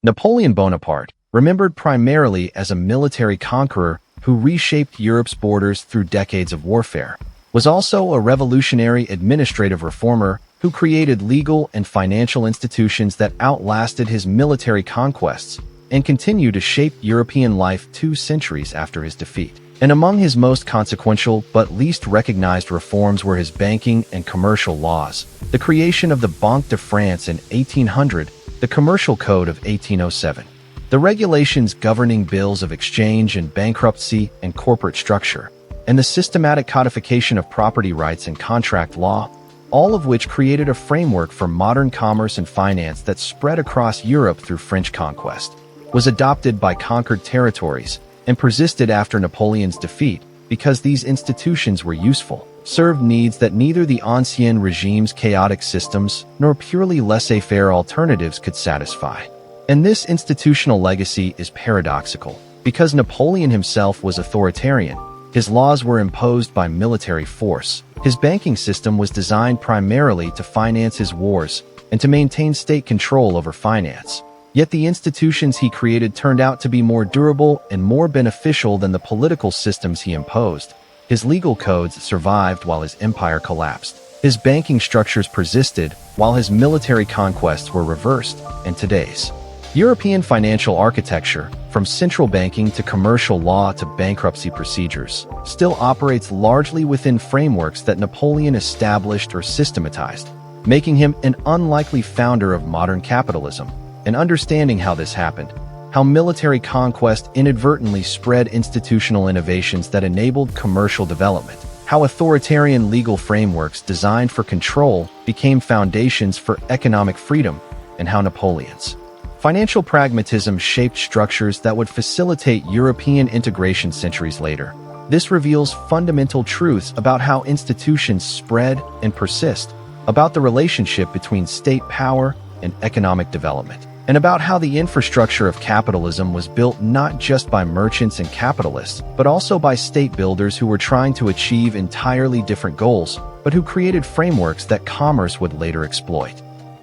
Napoleon Bonaparte, remembered primarily as a military conqueror who reshaped Europe's borders through decades of warfare, was also a revolutionary administrative reformer who created legal and financial institutions that outlasted his military conquests and continue to shape European life 2 centuries after his defeat. And among his most consequential but least recognized reforms were his banking and commercial laws, the creation of the Banque de France in 1800, the Commercial Code of 1807, the regulations governing bills of exchange and bankruptcy and corporate structure, and the systematic codification of property rights and contract law, all of which created a framework for modern commerce and finance that spread across Europe through French conquest, was adopted by conquered territories, and persisted after Napoleon's defeat because these institutions were useful, served needs that neither the ancien regime's chaotic systems nor purely laissez-faire alternatives could satisfy. And this institutional legacy is paradoxical. Because Napoleon himself was authoritarian, his laws were imposed by military force, his banking system was designed primarily to finance his wars and to maintain state control over finance. Yet the institutions he created turned out to be more durable and more beneficial than the political systems he imposed. His legal codes survived while his empire collapsed. His banking structures persisted while his military conquests were reversed. And today's European financial architecture, from central banking to commercial law to bankruptcy procedures, still operates largely within frameworks that Napoleon established or systematized, making him an unlikely founder of modern capitalism. And understanding how this happened, how military conquest inadvertently spread institutional innovations that enabled commercial development, how authoritarian legal frameworks designed for control became foundations for economic freedom, and how Napoleon's financial pragmatism shaped structures that would facilitate European integration centuries later. This reveals fundamental truths about how institutions spread and persist, about the relationship between state power and economic development, and about how the infrastructure of capitalism was built not just by merchants and capitalists, but also by state builders who were trying to achieve entirely different goals, but who created frameworks that commerce would later exploit.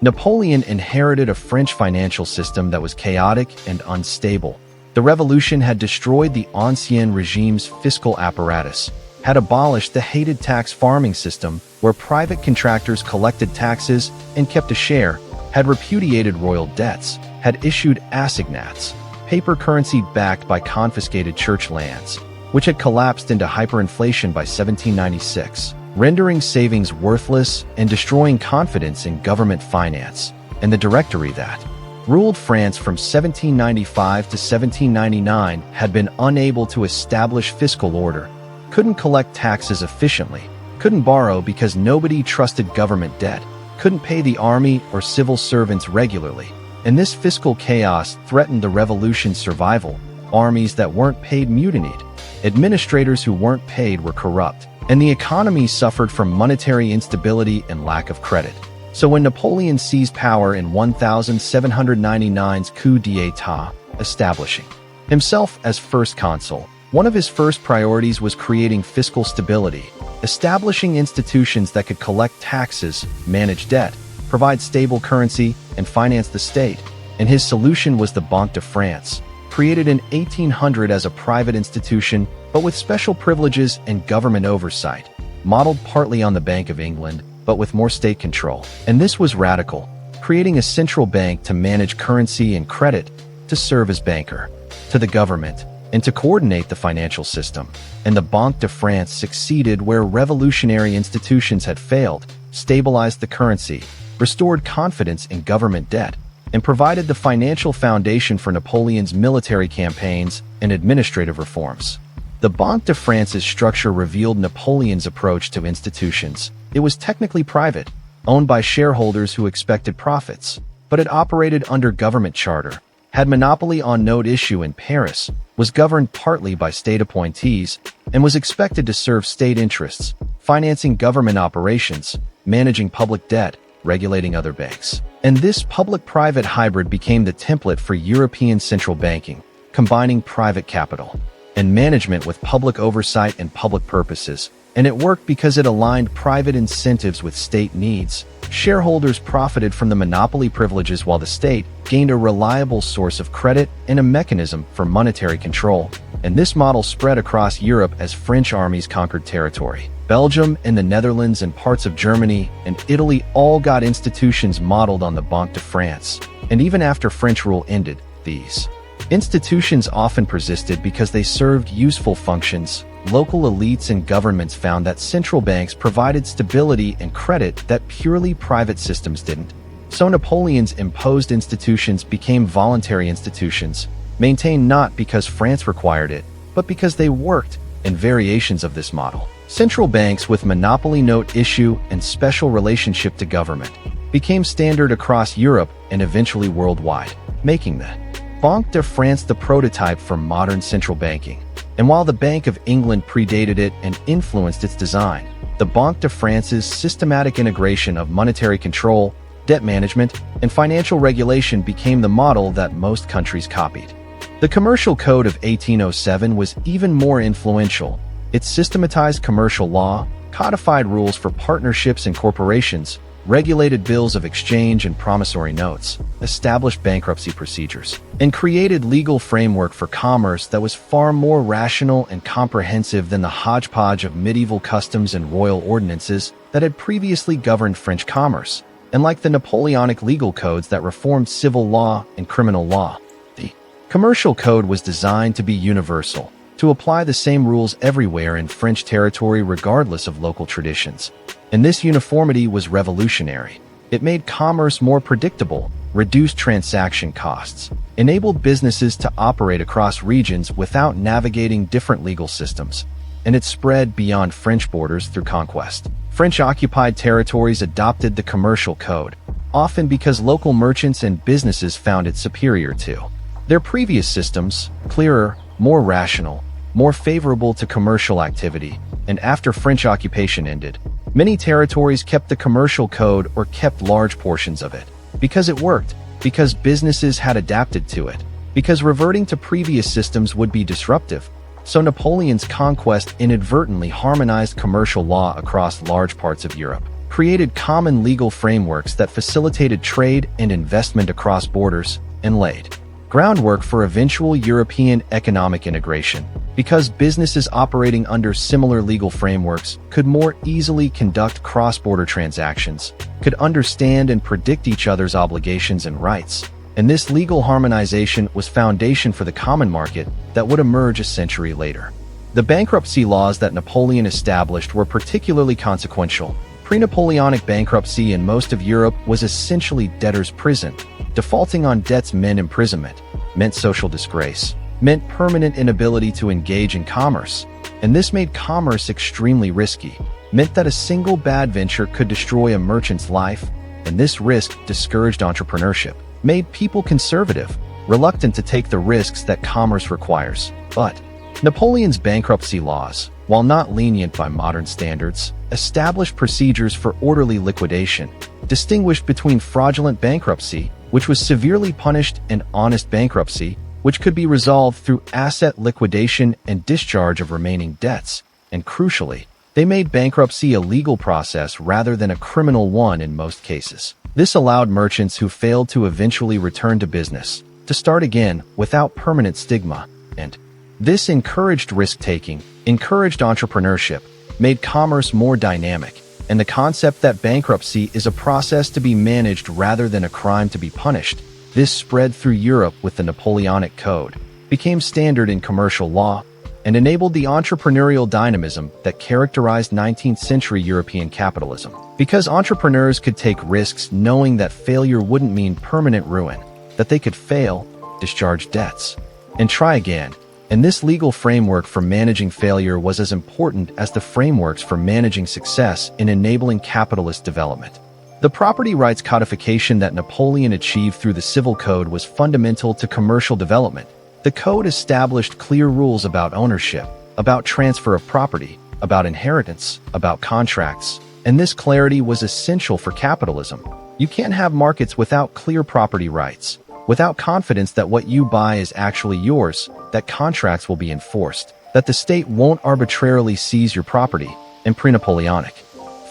Napoleon inherited a French financial system that was chaotic and unstable. The revolution had destroyed the ancien regime's fiscal apparatus, had abolished the hated tax farming system where private contractors collected taxes and kept a share, had repudiated royal debts, had issued assignats, paper currency backed by confiscated church lands, which had collapsed into hyperinflation by 1796, rendering savings worthless and destroying confidence in government finance, and the Directory that ruled France from 1795 to 1799 had been unable to establish fiscal order, couldn't collect taxes efficiently, couldn't borrow because nobody trusted government debt, couldn't pay the army or civil servants regularly, and this fiscal chaos threatened the revolution's survival. Armies that weren't paid mutinied, administrators who weren't paid were corrupt, and the economy suffered from monetary instability and lack of credit. So when Napoleon seized power in 1799's coup d'état, establishing himself as first consul, one of his first priorities was creating fiscal stability, establishing institutions that could collect taxes, manage debt, provide stable currency, and finance the state. And his solution was the Banque de France, created in 1800 as a private institution, but with special privileges and government oversight, modeled partly on the Bank of England, but with more state control. And this was radical, creating a central bank to manage currency and credit, to serve as banker to the government, and to coordinate the financial system. And the Banque de France succeeded where revolutionary institutions had failed, stabilized the currency, restored confidence in government debt, and provided the financial foundation for Napoleon's military campaigns and administrative reforms. The Banque de France's structure revealed Napoleon's approach to institutions. It was technically private, owned by shareholders who expected profits, but it operated under government charter, had monopoly on note issue in Paris, was governed partly by state appointees, and was expected to serve state interests, financing government operations, managing public debt, regulating other banks. And this public-private hybrid became the template for European central banking, combining private capital and management with public oversight and public purposes. And it worked because it aligned private incentives with state needs. Shareholders profited from the monopoly privileges while the state gained a reliable source of credit and a mechanism for monetary control. And this model spread across Europe as French armies conquered territory. Belgium and the Netherlands and parts of Germany and Italy all got institutions modeled on the Banque de France. And even after French rule ended, these institutions often persisted because they served useful functions. Local elites and governments found that central banks provided stability and credit that purely private systems didn't. So Napoleon's imposed institutions became voluntary institutions, maintained not because France required it, but because they worked, in variations of this model. Central banks with monopoly note issue and special relationship to government became standard across Europe and eventually worldwide, making the Banque de France the prototype for modern central banking. And while the Bank of England predated it and influenced its design, the Banque de France's systematic integration of monetary control, debt management, and financial regulation became the model that most countries copied. The Commercial Code of 1807 was even more influential. It systematized commercial law, codified rules for partnerships and corporations, regulated bills of exchange and promissory notes, established bankruptcy procedures, and created legal framework for commerce that was far more rational and comprehensive than the hodgepodge of medieval customs and royal ordinances that had previously governed French commerce. And like the Napoleonic legal codes that reformed civil law and criminal law, the Commercial Code was designed to be universal, to apply the same rules everywhere in French territory regardless of local traditions. And this uniformity was revolutionary. It made commerce more predictable, reduced transaction costs, enabled businesses to operate across regions without navigating different legal systems, and it spread beyond French borders through conquest. French-occupied territories adopted the Commercial Code, often because local merchants and businesses found it superior to their previous systems, clearer, more rational, more favorable to commercial activity. And after French occupation ended, many territories kept the Commercial Code or kept large portions of it. Because it worked, because businesses had adapted to it, because reverting to previous systems would be disruptive. So Napoleon's conquest inadvertently harmonized commercial law across large parts of Europe, created common legal frameworks that facilitated trade and investment across borders, and laid groundwork for eventual European economic integration, because businesses operating under similar legal frameworks could more easily conduct cross-border transactions, could understand and predict each other's obligations and rights. And this legal harmonization was foundation for the common market that would emerge a century later. The bankruptcy laws that Napoleon established were particularly consequential. Pre-Napoleonic bankruptcy in most of Europe was essentially debtor's prison. Defaulting on debts meant imprisonment, meant social disgrace, meant permanent inability to engage in commerce. And this made commerce extremely risky, meant that a single bad venture could destroy a merchant's life, and this risk discouraged entrepreneurship, made people conservative, reluctant to take the risks that commerce requires. But Napoleon's bankruptcy laws, while not lenient by modern standards, established procedures for orderly liquidation, distinguished between fraudulent bankruptcy, which was severely punished, and honest bankruptcy, which could be resolved through asset liquidation and discharge of remaining debts. And crucially, they made bankruptcy a legal process rather than a criminal one in most cases. This allowed merchants who failed to eventually return to business to start again without permanent stigma, and this encouraged risk-taking, encouraged entrepreneurship, made commerce more dynamic, and the concept that bankruptcy is a process to be managed rather than a crime to be punished. This spread through Europe with the Napoleonic Code, became standard in commercial law, and enabled the entrepreneurial dynamism that characterized 19th century European capitalism. Because entrepreneurs could take risks knowing that failure wouldn't mean permanent ruin, that they could fail, discharge debts, and try again. And this legal framework for managing failure was as important as the frameworks for managing success in enabling capitalist development. The property rights codification that Napoleon achieved through the Civil Code was fundamental to commercial development. The code established clear rules about ownership, about transfer of property, about inheritance, about contracts, and this clarity was essential for capitalism. You can't have markets without clear property rights, without confidence that what you buy is actually yours, that contracts will be enforced, that the state won't arbitrarily seize your property, and pre-Napoleonic.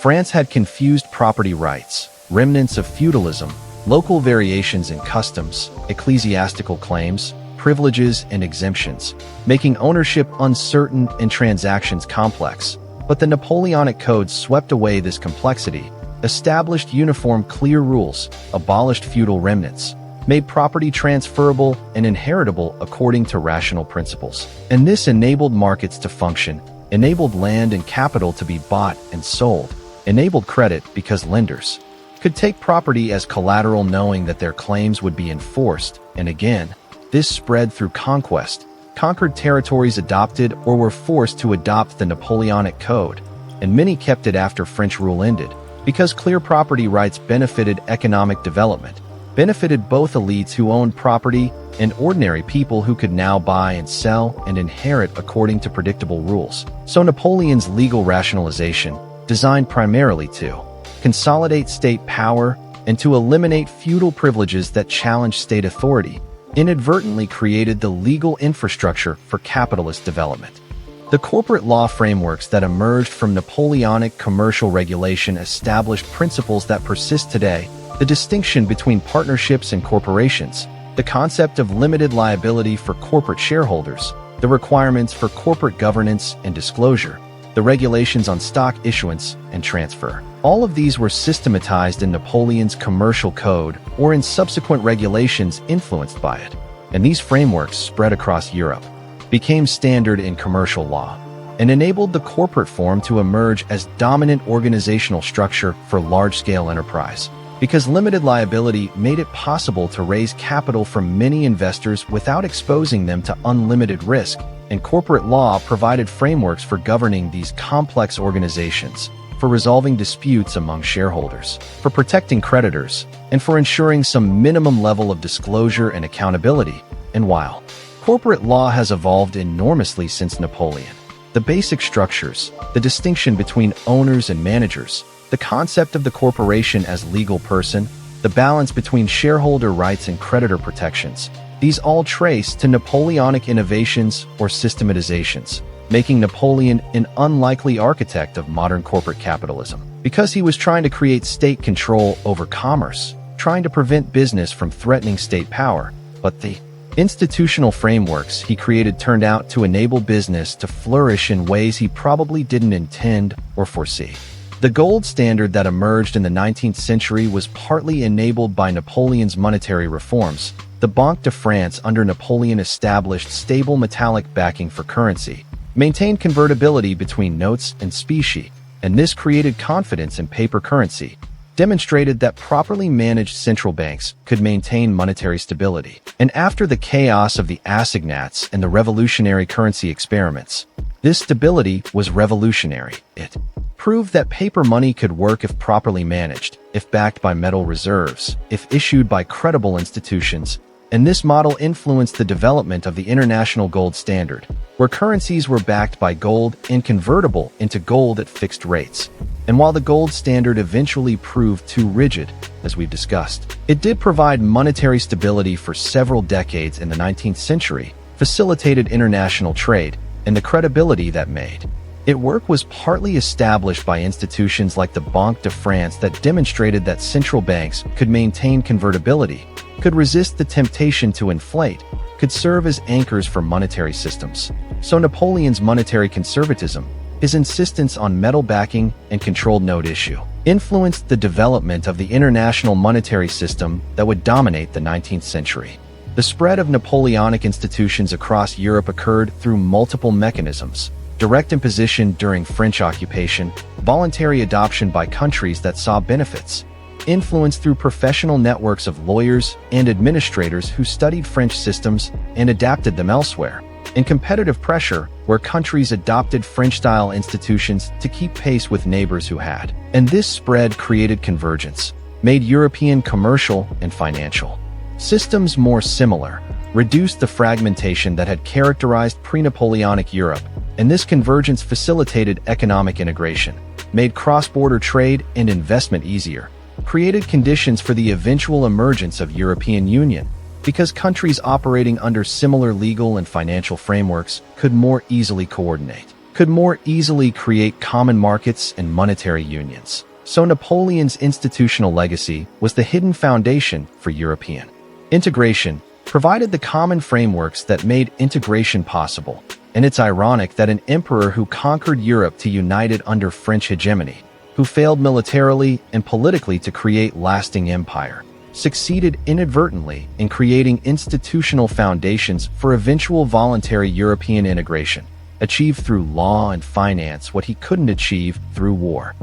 France had confused property rights, remnants of feudalism, local variations in customs, ecclesiastical claims, privileges, and exemptions, making ownership uncertain and transactions complex. But the Napoleonic Code swept away this complexity, established uniform clear rules, abolished feudal remnants, made property transferable and inheritable according to rational principles. And this enabled markets to function, enabled land and capital to be bought and sold, enabled credit because lenders could take property as collateral knowing that their claims would be enforced. And again, this spread through conquest. Conquered territories adopted or were forced to adopt the Napoleonic Code, and many kept it after French rule ended, because clear property rights benefited economic development, benefited both elites who owned property and ordinary people who could now buy and sell and inherit according to predictable rules. So Napoleon's legal rationalization, designed primarily to consolidate state power and to eliminate feudal privileges that challenged state authority, inadvertently created the legal infrastructure for capitalist development. The corporate law frameworks that emerged from Napoleonic commercial regulation established principles that persist today: the distinction between partnerships and corporations, the concept of limited liability for corporate shareholders, the requirements for corporate governance and disclosure, the regulations on stock issuance and transfer. All of these were systematized in Napoleon's commercial code or in subsequent regulations influenced by it. And these frameworks spread across Europe, became standard in commercial law, and enabled the corporate form to emerge as dominant organizational structure for large-scale enterprise. Because limited liability made it possible to raise capital from many investors without exposing them to unlimited risk, and corporate law provided frameworks for governing these complex organizations, for resolving disputes among shareholders, for protecting creditors, and for ensuring some minimum level of disclosure and accountability. And while corporate law has evolved enormously since Napoleon, the basic structures, the distinction between owners and managers, the concept of the corporation as legal person, the balance between shareholder rights and creditor protections, these all trace to Napoleonic innovations or systematizations, making Napoleon an unlikely architect of modern corporate capitalism. Because he was trying to create state control over commerce, trying to prevent business from threatening state power, but the institutional frameworks he created turned out to enable business to flourish in ways he probably didn't intend or foresee. The gold standard that emerged in the 19th century was partly enabled by Napoleon's monetary reforms. The Banque de France under Napoleon established stable metallic backing for currency, maintained convertibility between notes and specie, and this created confidence in paper currency, demonstrated that properly managed central banks could maintain monetary stability. And after the chaos of the assignats and the revolutionary currency experiments, this stability was revolutionary. It proved that paper money could work if properly managed, if backed by metal reserves, if issued by credible institutions, and this model influenced the development of the international gold standard, where currencies were backed by gold and convertible into gold at fixed rates. And while the gold standard eventually proved too rigid, as we've discussed, it did provide monetary stability for several decades in the 19th century, facilitated international trade, and the credibility that made it work was partly established by institutions like the Banque de France that demonstrated that central banks could maintain convertibility, could resist the temptation to inflate, could serve as anchors for monetary systems. So Napoleon's monetary conservatism, his insistence on metal backing and controlled note issue, influenced the development of the international monetary system that would dominate the 19th century. The spread of Napoleonic institutions across Europe occurred through multiple mechanisms: direct imposition during French occupation, voluntary adoption by countries that saw benefits, influence through professional networks of lawyers and administrators who studied French systems and adapted them elsewhere, and competitive pressure where countries adopted French-style institutions to keep pace with neighbors who had. And this spread created convergence, made European commercial and financial systems more similar, reduced the fragmentation that had characterized pre-Napoleonic Europe, and this convergence facilitated economic integration, made cross-border trade and investment easier, created conditions for the eventual emergence of European Union, because countries operating under similar legal and financial frameworks could more easily coordinate, could more easily create common markets and monetary unions. So Napoleon's institutional legacy was the hidden foundation for European integration, provided the common frameworks that made integration possible. And it's ironic that an emperor who conquered Europe to unite it under French hegemony, who failed militarily and politically to create lasting empire, succeeded inadvertently in creating institutional foundations for eventual voluntary European integration, achieved through law and finance what he couldn't achieve through war.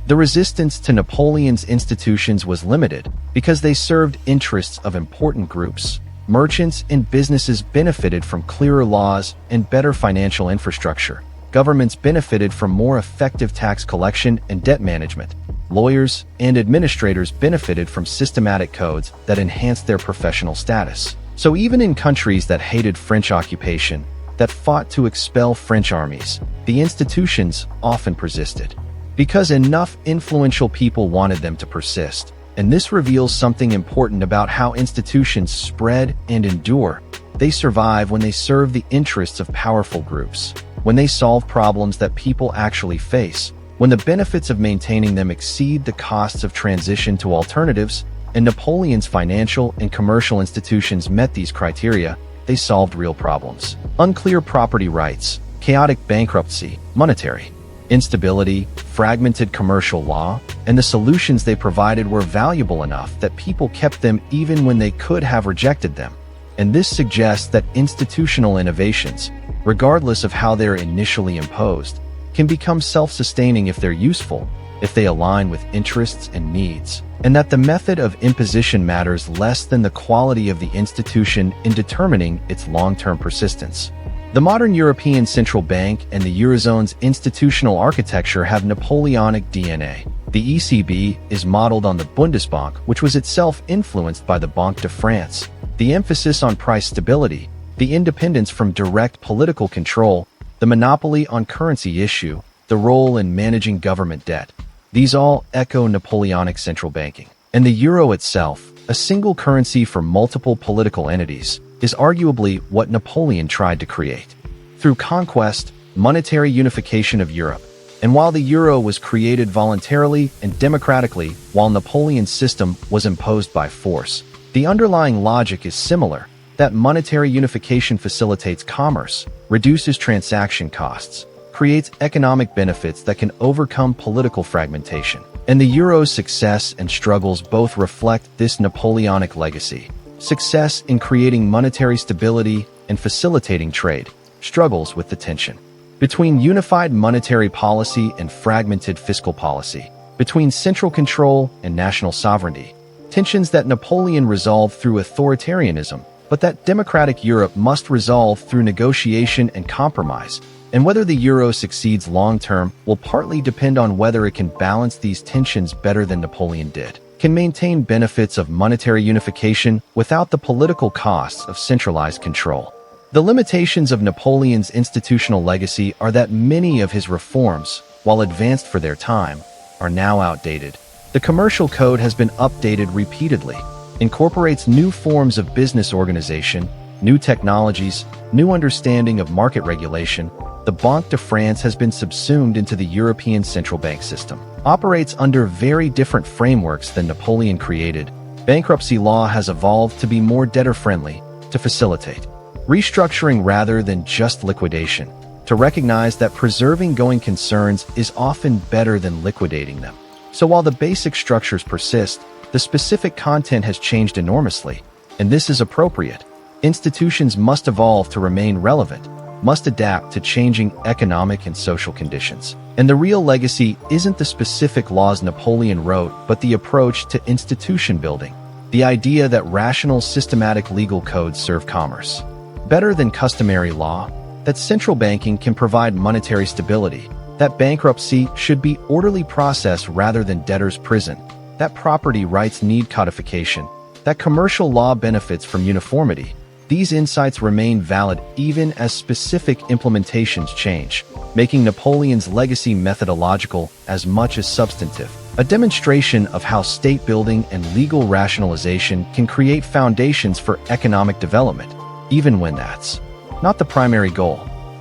The resistance to Napoleon's institutions was limited because they served interests of important groups. Merchants and businesses benefited from clearer laws and better financial infrastructure. Governments benefited from more effective tax collection and debt management. Lawyers and administrators benefited from systematic codes that enhanced their professional status. So even in countries that hated French occupation, that fought to expel French armies, the institutions often persisted, because enough influential people wanted them to persist. And this reveals something important about how institutions spread and endure. They survive when they serve the interests of powerful groups, when they solve problems that people actually face, when the benefits of maintaining them exceed the costs of transition to alternatives. And Napoleon's financial and commercial institutions met these criteria. They solved real problems: unclear property rights, chaotic bankruptcy, monetary instability, fragmented commercial law, and the solutions they provided were valuable enough that people kept them even when they could have rejected them. And this suggests that institutional innovations, regardless of how they're initially imposed, can become self-sustaining if they're useful, if they align with interests and needs, and that the method of imposition matters less than the quality of the institution in determining its long-term persistence. The modern European Central Bank and the Eurozone's institutional architecture have Napoleonic DNA. The ECB is modeled on the Bundesbank, which was itself influenced by the Banque de France. The emphasis on price stability, the independence from direct political control, the monopoly on currency issue, the role in managing government debt. These all echo Napoleonic central banking. And the euro itself, a single currency for multiple political entities, is arguably what Napoleon tried to create. Through conquest, monetary unification of Europe. And while the euro was created voluntarily and democratically, while Napoleon's system was imposed by force, the underlying logic is similar, that monetary unification facilitates commerce, reduces transaction costs, creates economic benefits that can overcome political fragmentation. And the euro's success and struggles both reflect this Napoleonic legacy. Success in creating monetary stability and facilitating trade, struggles with the tension between unified monetary policy and fragmented fiscal policy, between central control and national sovereignty, tensions that Napoleon resolved through authoritarianism, but that democratic Europe must resolve through negotiation and compromise. And whether the euro succeeds long-term will partly depend on whether it can balance these tensions better than Napoleon did, can maintain benefits of monetary unification without the political costs of centralized control. The limitations of Napoleon's institutional legacy are that many of his reforms, while advanced for their time, are now outdated. The commercial code has been updated repeatedly, incorporates new forms of business organization, new technologies, new understanding of market regulation. The Banque de France has been subsumed into the European Central Bank system, operates under very different frameworks than Napoleon created. Bankruptcy law has evolved to be more debtor-friendly, to facilitate restructuring rather than just liquidation, to recognize that preserving going concerns is often better than liquidating them. So while the basic structures persist, the specific content has changed enormously, and this is appropriate. Institutions must evolve to remain relevant, must adapt to changing economic and social conditions. And the real legacy isn't the specific laws Napoleon wrote, but the approach to institution building. The idea that rational, systematic legal codes serve commerce better than customary law, that central banking can provide monetary stability, that bankruptcy should be orderly process rather than debtor's prison, that property rights need codification, that commercial law benefits from uniformity. These insights remain valid even as specific implementations change, making Napoleon's legacy methodological as much as substantive, a demonstration of how state building and legal rationalization can create foundations for economic development, even when that's not the primary goal.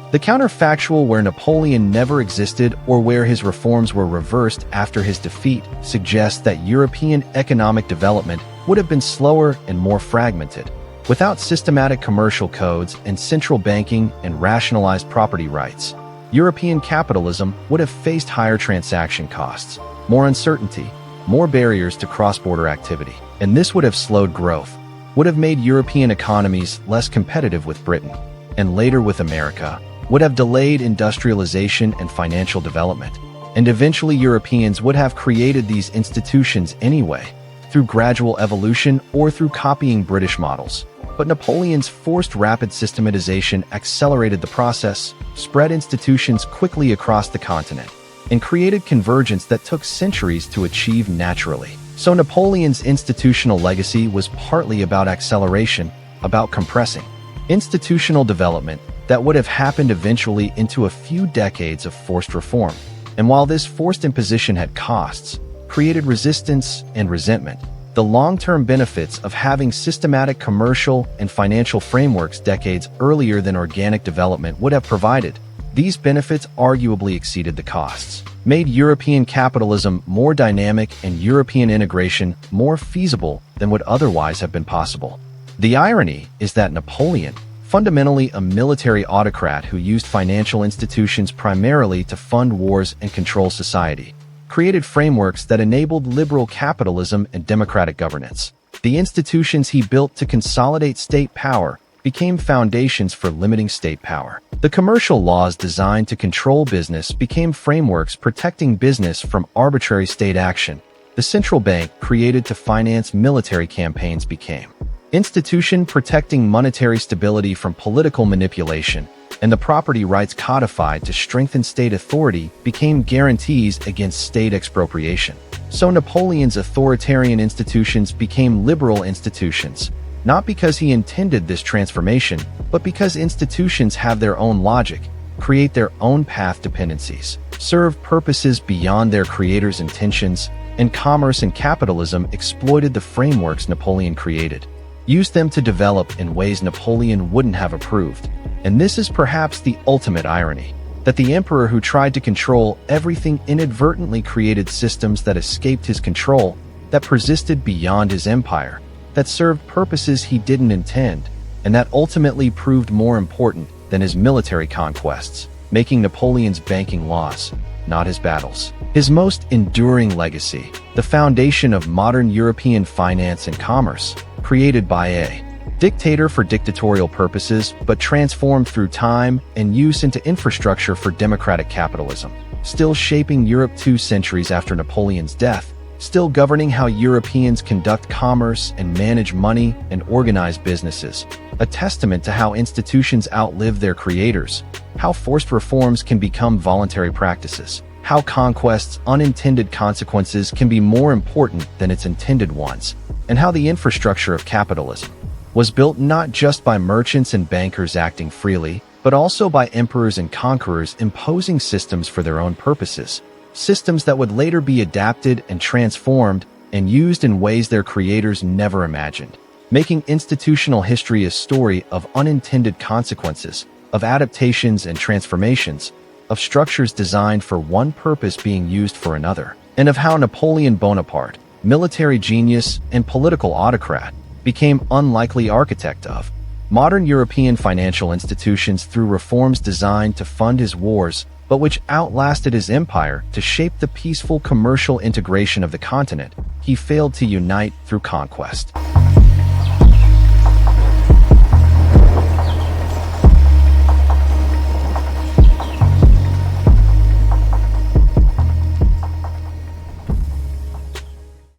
The counterfactual where Napoleon never existed or where his reforms were reversed after his defeat suggests that European economic development would have been slower and more fragmented. Without systematic commercial codes and central banking and rationalized property rights, European capitalism would have faced higher transaction costs, more uncertainty, more barriers to cross-border activity, and this would have slowed growth, would have made European economies less competitive with Britain, and later with America, would have delayed industrialization and financial development, and eventually Europeans would have created these institutions anyway, through gradual evolution or through copying British models. But Napoleon's forced rapid systematization accelerated the process, spread institutions quickly across the continent, and created convergence that took centuries to achieve naturally. So Napoleon's institutional legacy was partly about acceleration, about compressing institutional development that would have happened eventually into a few decades of forced reform. And while this forced imposition had costs, created resistance and resentment, the long-term benefits of having systematic commercial and financial frameworks decades earlier than organic development would have provided. These benefits arguably exceeded the costs, made European capitalism more dynamic and European integration more feasible than would otherwise have been possible. The irony is that Napoleon, fundamentally a military autocrat who used financial institutions primarily to fund wars and control society, created frameworks that enabled liberal capitalism and democratic governance. The institutions he built to consolidate state power became foundations for limiting state power. The commercial laws designed to control business became frameworks protecting business from arbitrary state action. The central bank created to finance military campaigns became institution protecting monetary stability from political manipulation, and the property rights codified to strengthen state authority became guarantees against state expropriation. So Napoleon's authoritarian institutions became liberal institutions, not because he intended this transformation, but because institutions have their own logic, create their own path dependencies, serve purposes beyond their creators' intentions, and commerce and capitalism exploited the frameworks Napoleon created, used them to develop in ways Napoleon wouldn't have approved. And this is perhaps the ultimate irony, that the emperor who tried to control everything inadvertently created systems that escaped his control, that persisted beyond his empire, that served purposes he didn't intend, and that ultimately proved more important than his military conquests, making Napoleon's banking laws, not his battles, his most enduring legacy, the foundation of modern European finance and commerce, created by a dictator for dictatorial purposes, but transformed through time and use into infrastructure for democratic capitalism, still shaping Europe 2 centuries after Napoleon's death, still governing how Europeans conduct commerce and manage money and organize businesses, a testament to how institutions outlive their creators, how forced reforms can become voluntary practices, how conquest's unintended consequences can be more important than its intended ones, and how the infrastructure of capitalism was built not just by merchants and bankers acting freely, but also by emperors and conquerors imposing systems for their own purposes, systems that would later be adapted and transformed and used in ways their creators never imagined, making institutional history a story of unintended consequences, of adaptations and transformations, of structures designed for one purpose being used for another, and of how Napoleon Bonaparte, military genius and political autocrat, became unlikely architect of modern European financial institutions through reforms designed to fund his wars, but which outlasted his empire to shape the peaceful commercial integration of the continent he failed to unite through conquest.